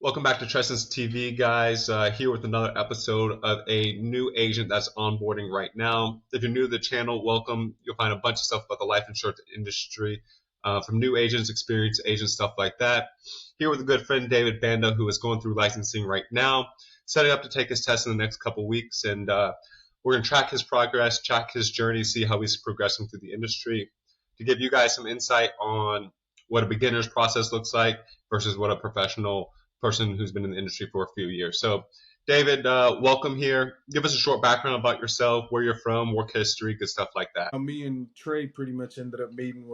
Welcome back to Treston's TV, guys. Here with another episode of a new agent that's onboarding right now. If you're new to the channel, welcome. You'll find a bunch of stuff about the life insurance industry, from new agents, experienced agents, stuff like that. Here with a good friend, David Banda, who is going through licensing right now, setting up to take his test in the next couple weeks. And we're going to track his progress, track his journey, see how he's progressing through the industry to give you guys some insight on what a beginner's process looks like versus what a professional person who's been in the industry for a few years. So, David, welcome here. Give us a short background about yourself, where you're from, work history, good stuff like that. Me and Tre pretty much ended up meeting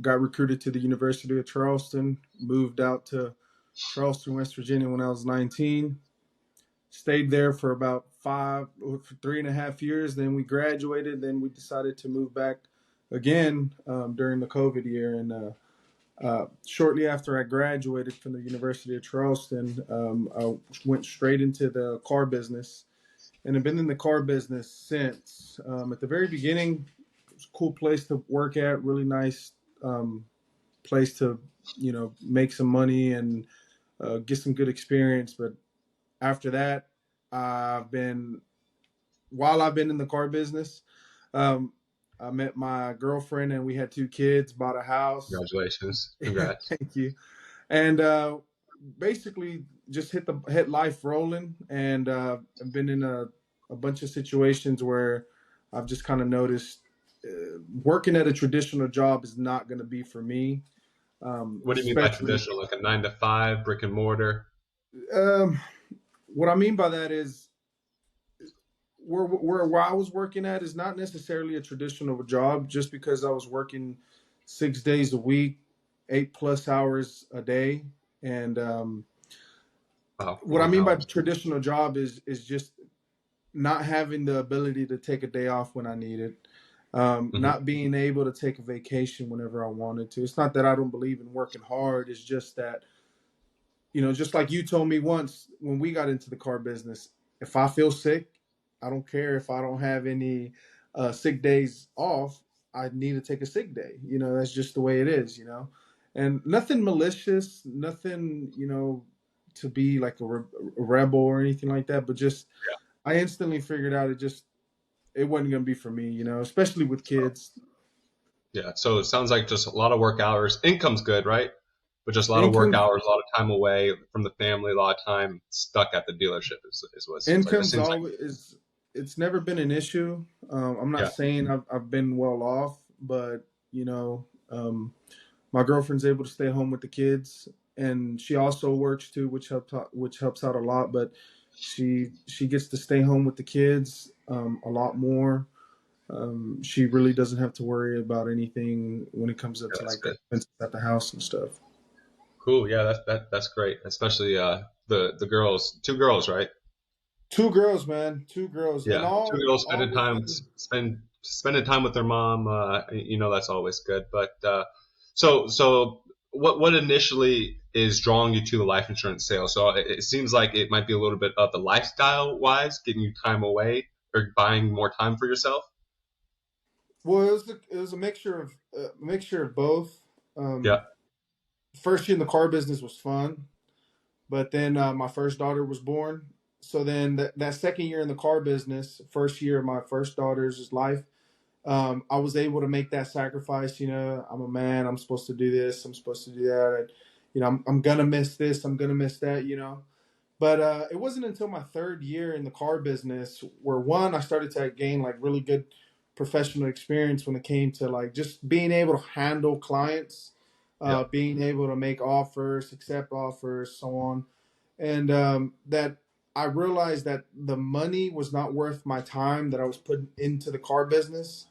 got recruited to the University of Charleston, moved out to Charleston, West Virginia when I was 19, stayed there for about 3.5 years. Then we graduated. Then we decided to move back again during the COVID year. And shortly after I graduated from the University of Charleston, I went straight into the car business. And I've been in the car business since. At the very beginning, it was a cool place to work at, really nice place to, make some money and get some good experience. But after that, while I've been in the car business, I met my girlfriend and we had 2 kids, bought a house. Congratulations. Congrats. Thank you. And basically just hit life rolling, and I've been in a bunch of situations where I've just kind of noticed working at a traditional job is not going to be for me. What do you mean by traditional? Like a 9 to 5, brick and mortar? What I mean by that is where I was working at is not necessarily a traditional job, just because I was working 6 days a week, 8+ hours a day. And what I mean by traditional job is just not having the ability to take a day off when I need it, not being able to take a vacation whenever I wanted to. It's not that I don't believe in working hard. It's just that, just like you told me once when we got into the car business, if I feel sick, I don't care if I don't have any sick days off. I need to take a sick day. That's just the way it is, and nothing malicious, nothing, to be like a rebel or anything like that. But just, I instantly figured out it wasn't going to be for me, especially with kids. Yeah. So it sounds like just a lot of work hours. Income's good, right? But just a lot of work hours, a lot of time away from the family, a lot of time stuck at the dealership is what it seems Income's always, it's never been an issue. I'm not saying I've been well off, but my girlfriend's able to stay home with the kids, and she also works too, which helps out a lot. But she gets to stay home with the kids a lot more. She really doesn't have to worry about anything when it comes up to like expenses at the house and stuff. Cool. Yeah, that's great. Especially the girls, 2 girls, right? 2 girls, man. 2 girls. Yeah, and 2 girls spending time with their mom. That's always good. But so what initially is drawing you to the life insurance sale? So it seems like it might be a little bit of the lifestyle wise, getting you time away or buying more time for yourself. Well, it was a mixture of both. Yeah. First year in the car business was fun, but then my first daughter was born. So then that second year in the car business, first year of my first daughter's life, I was able to make that sacrifice. I'm a man. I'm supposed to do this. I'm supposed to do that. I'm gonna miss this. I'm gonna miss that. But it wasn't until my third year in the car business where, one, I started to gain like really good professional experience when it came to like just being able to handle clients, being able to make offers, accept offers, so on. And that I realized that the money was not worth my time that I was putting into the car business,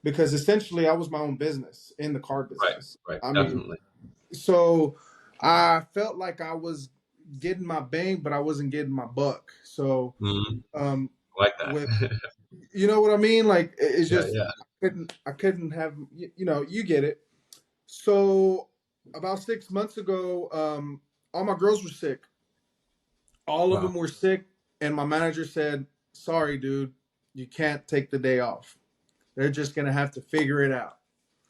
because essentially I was my own business in the car business. Right. I Definitely. So I felt like I was getting my bang, but I wasn't getting my buck. So, like that. You know what I mean? Like, it's just, yeah. I couldn't have, you get it. So about 6 months ago, all my girls were sick. All of them were sick. And my manager said, sorry, dude, you can't take the day off. They're just going to have to figure it out.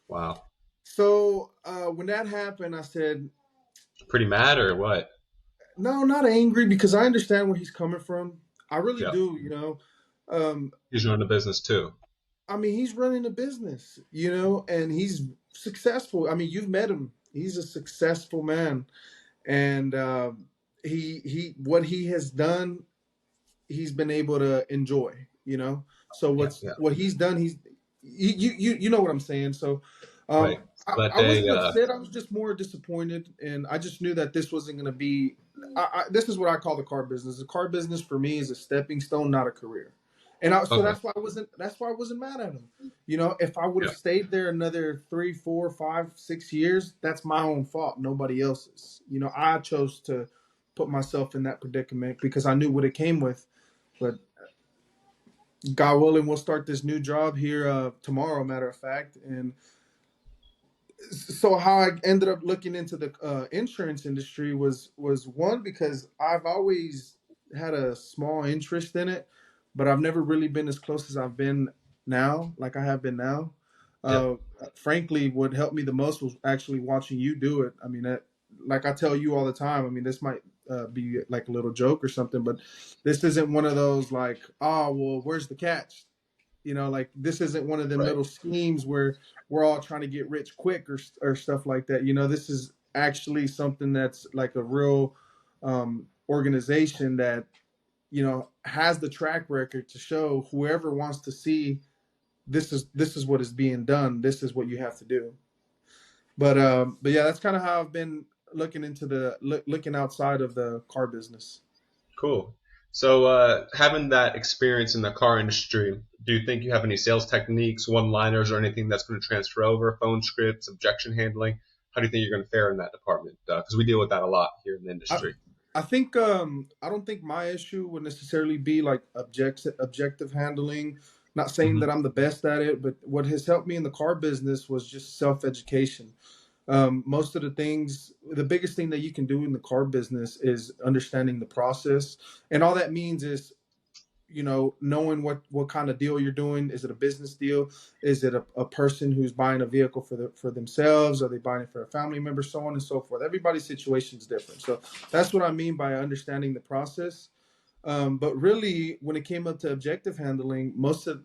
Wow. So when that happened, I said, pretty mad or what? No, not angry because I understand where he's coming from. I really Yeah, do. Um, he's running a business too. I mean, he's running a business, and he's successful. I mean, you've met him. He's a successful man, and he what he has done, he's been able to enjoy. So Yeah, yeah, what he's done, you know what I'm saying. So right. um, Let I they, wasn't upset. I was just more disappointed, and I just knew that this wasn't going to be. This is what I call the car business. The car business for me is a stepping stone, not a career. So okay, that's why I wasn't. That's why I wasn't mad at him. If I would yeah, have stayed there another 3, 4, 5, 6 years, that's my own fault, nobody else's. I chose to put myself in that predicament because I knew what it came with. But God willing, we'll start this new job here tomorrow. Matter of fact, and so how I ended up looking into the insurance industry was one because I've always had a small interest in it, but I've never really been as close as I've been now, like I have been now. yeah, Uh, Frankly, what helped me the most was actually watching you do it. I mean, like I tell you all the time. I mean, this might be like a little joke or something, but this isn't one of those like, oh, well, where's the catch? Like this isn't one of them right. little schemes where we're all trying to get rich quick or stuff like that. This is actually something that's like a real organization that has the track record to show whoever wants to see this is what is being done. This is what you have to do. But yeah, that's kind of how I've been looking into looking outside of the car business. Cool. So, having that experience in the car industry, do you think you have any sales techniques, one-liners, or anything that's going to transfer over? Phone scripts, objection handling. How do you think you're going to fare in that department? Because we deal with that a lot here in the I, industry. I think I don't think my issue would necessarily be like objective handling. Not saying Hmm. that I'm the best at it, but what has helped me in the car business was just self education. Most of the things, the biggest thing that you can do in the car business is understanding the process, and all that means is knowing what kind of deal you're doing. Is it a business deal? Is it a person who's buying a vehicle for themselves? Are they buying it for a family member? So on and so forth. Everybody's situation is different. So that's what I mean by understanding the process. But really, when it came up to objective handling, most of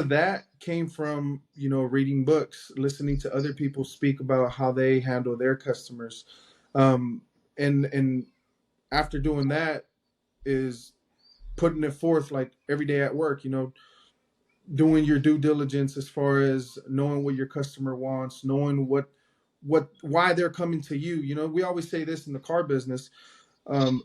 that came from reading books, listening to other people speak about how they handle their customers, and after doing that is putting it forth like every day at work, doing your due diligence as far as knowing what your customer wants, knowing why they're coming to you. We always say this in the car business. Um,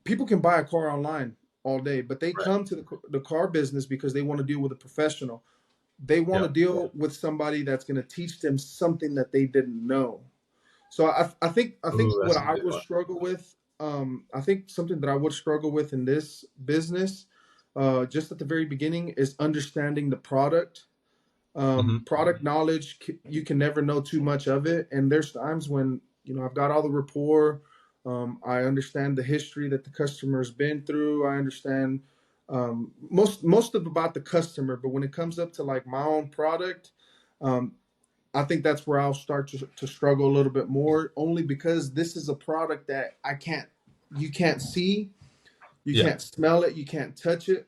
People can buy a car online all day, but they Right. come to the car business because they want to deal with a professional. They want Yeah. to deal with somebody that's going to teach them something that they didn't know. So I think Ooh, what that's a I good would one. struggle with, I think something that I would struggle with in this business, just at the very beginning, is understanding the product. Hmm. Product knowledge, you can never know too much of it, and there's times when I've got all the rapport. I understand the history that the customer's been through. I understand most of about the customer, but when it comes up to like my own product, um, I think that's where I'll start to struggle a little bit more, only because this is a product that you can't see, you Yeah. can't smell it, you can't touch it.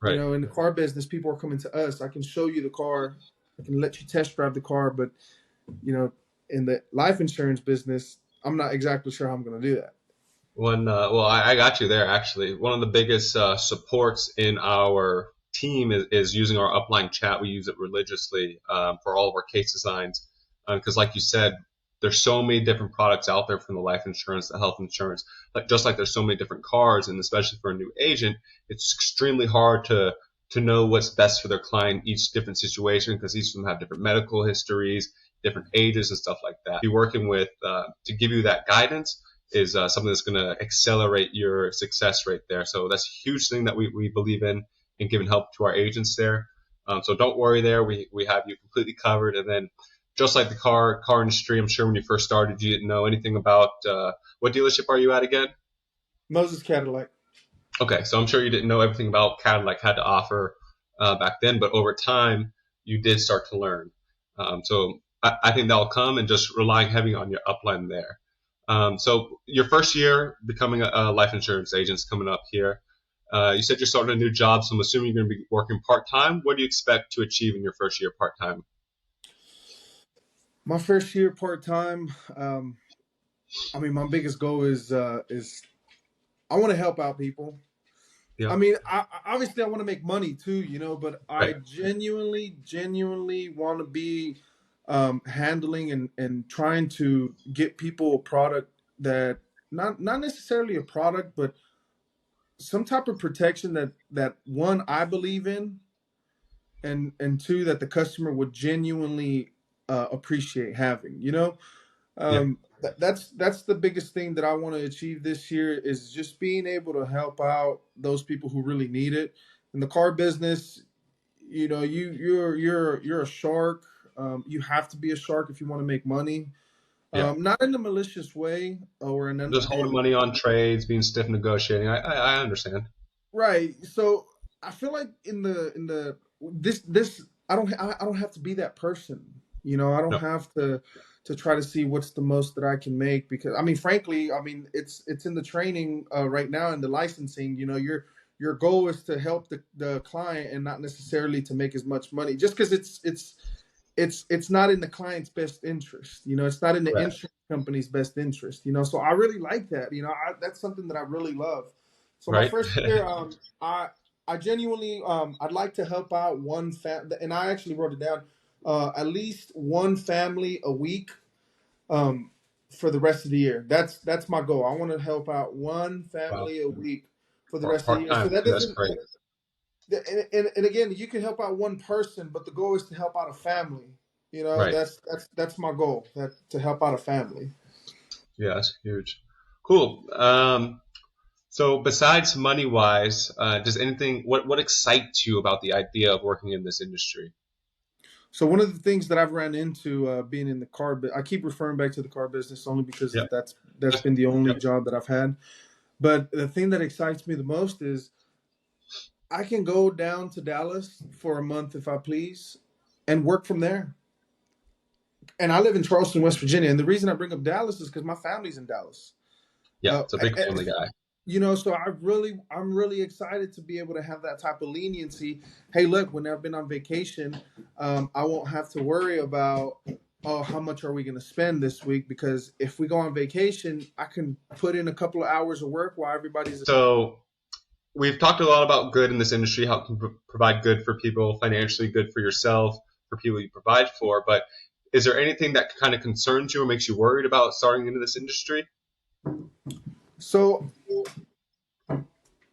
Right. In the car business, people are coming to us. I can show you the car, I can let you test drive the car, but you know, in the life insurance business, I'm not exactly sure how I'm going to do that. Well, I got you there actually. One of the biggest supports in our team is using our upline chat. We use it religiously for all of our case designs because, like you said, there's so many different products out there from the life insurance, the health insurance. Like just like there's so many different cars, and especially for a new agent, it's extremely hard to know what's best for their client each different situation because each of them have different medical histories, different ages, and stuff like that. Be working with to give you that guidance is something that's going to accelerate your success rate there. So that's a huge thing that we believe in giving help to our agents there. So don't worry there. We have you completely covered. And then just like the car industry, I'm sure when you first started, you didn't know anything about what dealership are you at again? Moses Cadillac. Okay, so I'm sure you didn't know everything about Cadillac had to offer back then, but over time you did start to learn. So I think that'll come and just relying heavy on your upline there. So your first year becoming a life insurance agent is coming up here. You said you're starting a new job, so I'm assuming you're going to be working part time. What do you expect to achieve in your first year part time? My first year part time. I mean, my biggest goal is I want to help out people. I Yeah, mean, obviously I want to make money too, but I right. genuinely want to be handling and trying to get people a product that not necessarily a product, but some type of protection that one I believe in, and two that the customer would genuinely appreciate having. Yeah, That's the biggest thing that I want to achieve this year is just being able to help out those people who really need it. In the car business, you're a shark. You have to be a shark if you want to make money. yeah. Not in a malicious way or in Just holding money on trades, being stiff negotiating. I understand. right. So I feel like in the this I don't have to be that person. I don't No, have to try to see what's the most that I can make because I mean frankly, I mean it's in the training right now in the licensing, your goal is to help the client and not necessarily to make as much money just because it's not in the client's best interest. It's not in the right, insurance company's best interest. So I really like that. That's something that I really love. So my right. first year, I genuinely I'd like to help out one and I actually wrote it down. At least one family a week for the rest of the year. That's my goal. I want to help out one Wow. family a week for the rest of the Part year. So time. that That's doesn't great. and again, you can help out one person, but the goal is to help out a family. Right. That's my goal. That to help out a family. Yeah, that's huge. Cool. So besides money wise, does anything what excites you about the idea of working in this industry? So one of the things that I've ran into being in the I keep referring back to the car business only because Yep. that's Just, been the only yep. job that I've had. But the thing that excites me the most is I can go down to Dallas for a month if I please and work from there. And I live in Charleston, West Virginia. And the reason I bring up Dallas is because my family's in Dallas. Yeah, Uh, it's a big family guy. so I'm really excited to be able to have that type of leniency. Hey, look, when I've been on vacation, I won't have to worry about, oh, how much are we going to spend this week? Because if we go on vacation, I can put in a couple of hours of work while everybody's. So we've talked a lot about good in this industry, how it can provide good for people, financially good for yourself, for people you provide for. But is there anything that kind of concerns you or makes you worried about starting into this industry? So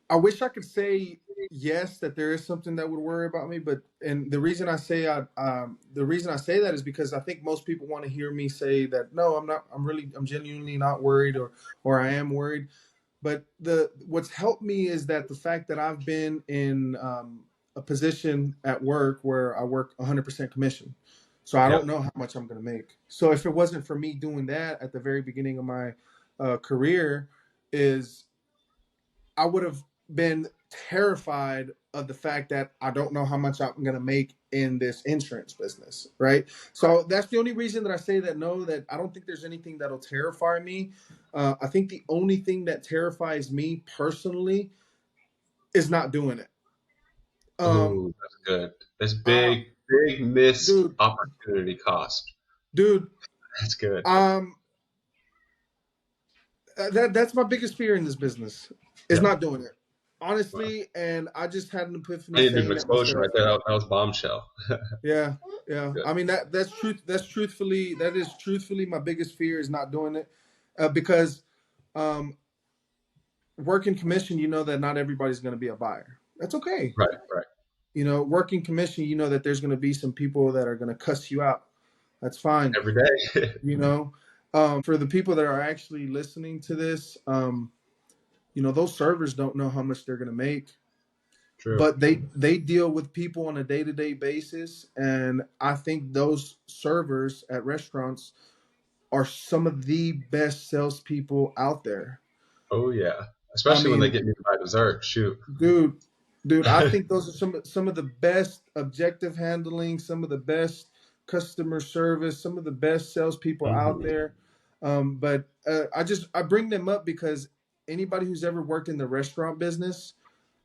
I wish I could say yes that there is something that would worry about me, but and the reason I say that is because I think most people want to hear me say that no, I'm not. I'm genuinely not worried, or I am worried. But the what's helped me is that the fact that I've been in a position at work where I work 100% commission, so I Yeah. don't know how much I'm going to make. So if it wasn't for me doing that at the very beginning of my career, is I would have been terrified of the fact that I don't know how much I'm going to make in this insurance business, right? So that's the only reason that I say that no, that I don't think there's anything that'll terrify me. I think the only thing that terrifies me personally is not doing it. Um, Oh, that's good. That's uh, big missed dude, opportunity cost. dude, That's good. um, that's my biggest fear in this business is Yeah. not doing it. Wow. Honestly, and I just had an epiphany I needed an saying that explosion right myself. there. That was bombshell. Yeah, yeah. Good. I mean that's truth. That is truthfully my biggest fear is not doing it, because um, working commission. You know that not everybody's going to be a buyer. That's okay. Right, right. Working commission. You know that there's going to be some people that are going to cuss you out. That's fine. Every day. You know, for the people that are actually listening to this, those servers don't know how much they're going to make, True. but they deal with people on a day-to-day basis, and I think those servers at restaurants are some of the best salespeople out there. Oh yeah. I Especially when they mean, get me to buy dessert. Shoot. dude, I think those are some of the best objective handling, some of the best customer service, some of the best salespeople out Hmm. there. But I bring them up because anybody who's ever worked in the restaurant business,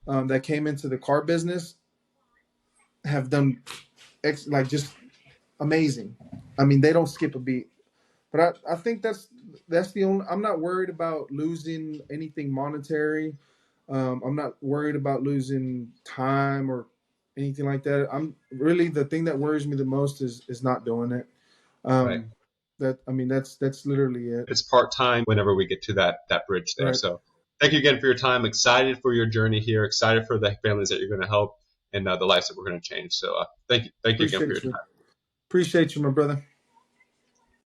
that came into the car business have done like just amazing. I mean, they don't skip a beat. But I think that's the only. I'm not worried about losing anything monetary. I'm not worried about losing time or anything like that. I'm really, the thing that worries me the most is not doing it. Right. Um, that I mean, that's literally it. It's part time whenever we get to that bridge there. Right. So thank you again for your time. Excited for your journey here. Excited for the families that you're going to help and the lives that we're going to change. So thank you again for your Appreciate you. time. Appreciate you, my brother.